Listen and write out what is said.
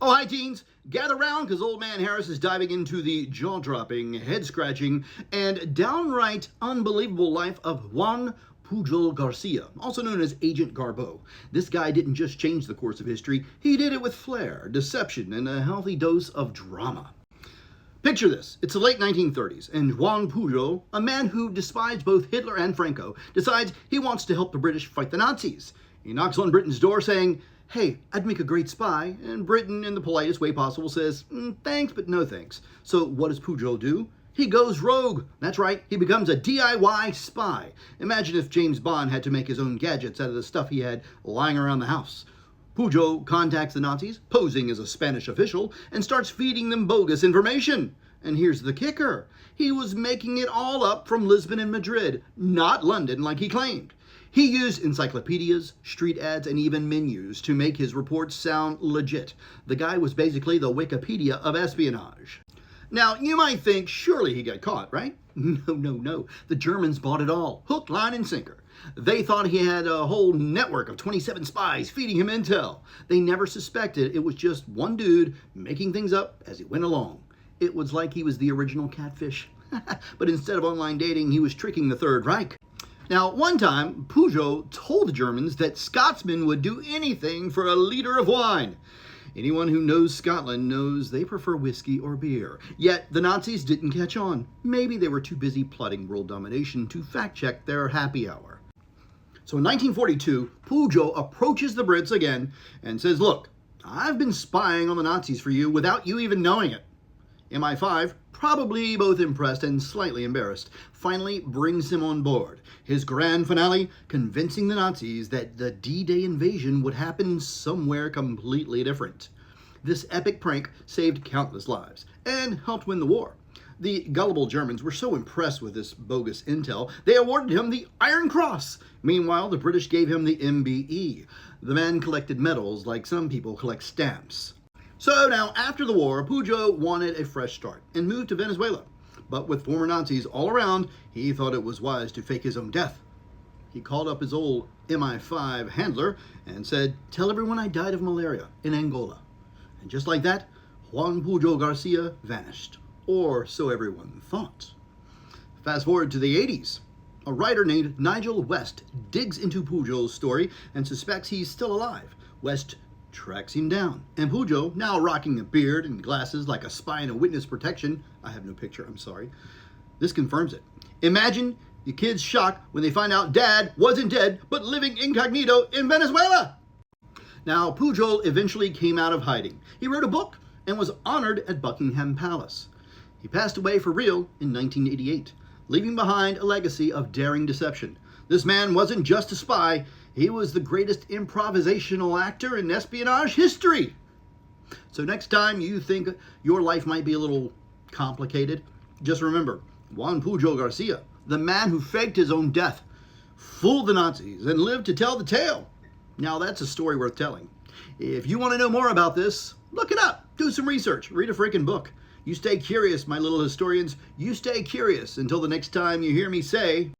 Oh, hi, teens. Gather round because Old Man Harris is diving into the jaw-dropping, head-scratching, and downright unbelievable life of Juan Pujol Garcia, also known as Agent Garbo. This guy didn't just change the course of history, he did it with flair, deception, and a healthy dose of drama. Picture this. It's the late 1930s, and Juan Pujol, a man who despised both Hitler and Franco, decides he wants to help the British fight the Nazis. He knocks on Britain's door saying, "Hey, I'd make a great spy," and Britain, in the politest way possible, says, "Thanks, but no thanks." So what does Pujol do? He goes rogue. That's right, he becomes a DIY spy. Imagine if James Bond had to make his own gadgets out of the stuff he had lying around the house. Pujol contacts the Nazis, posing as a Spanish official, and starts feeding them bogus information. And here's the kicker. He was making it all up from Lisbon and Madrid, not London like he claimed. He used encyclopedias, street ads, and even menus to make his reports sound legit. The guy was basically the Wikipedia of espionage. Now, you might think, surely he got caught, right? No. The Germans bought it all, hook, line, and sinker. They thought he had a whole network of 27 spies feeding him intel. They never suspected it was just one dude making things up as he went along. It was like he was the original catfish. But instead of online dating, he was tricking the Third Reich. Now, one time, Pujol told the Germans that Scotsmen would do anything for a liter of wine. Anyone who knows Scotland knows they prefer whiskey or beer. Yet, the Nazis didn't catch on. Maybe they were too busy plotting world domination to fact-check their happy hour. So in 1942, Pujol approaches the Brits again and says, "Look, I've been spying on the Nazis for you without you even knowing it." MI5, probably both impressed and slightly embarrassed, finally brings him on board. His grand finale, convincing the Nazis that the D-Day invasion would happen somewhere completely different. This epic prank saved countless lives and helped win the war. The gullible Germans were so impressed with this bogus intel, they awarded him the Iron Cross. Meanwhile, the British gave him the MBE. The man collected medals like some people collect stamps. So now, after the war, Pujol wanted a fresh start and moved to Venezuela. But with former Nazis all around, he thought it was wise to fake his own death. He called up his old MI5 handler and said, "Tell everyone I died of malaria in Angola." And just like that, Juan Pujol Garcia vanished. Or so everyone thought. Fast forward to the 80s. A writer named Nigel West digs into Pujol's story and suspects he's still alive. West tracks him down, and Pujol, now rocking a beard and glasses like a spy in a witness protection — I have no picture, I'm sorry — this confirms it. Imagine your kid's shock when they find out Dad wasn't dead, but living incognito in Venezuela! Now, Pujol eventually came out of hiding. He wrote a book and was honored at Buckingham Palace. He passed away for real in 1988, leaving behind a legacy of daring deception. This man wasn't just a spy, he was the greatest improvisational actor in espionage history. So next time you think your life might be a little complicated, just remember, Juan Pujol Garcia, the man who faked his own death, fooled the Nazis, and lived to tell the tale. Now that's a story worth telling. If you want to know more about this, look it up, do some research, read a freaking book. You stay curious, my little historians. You stay curious until the next time you hear me say,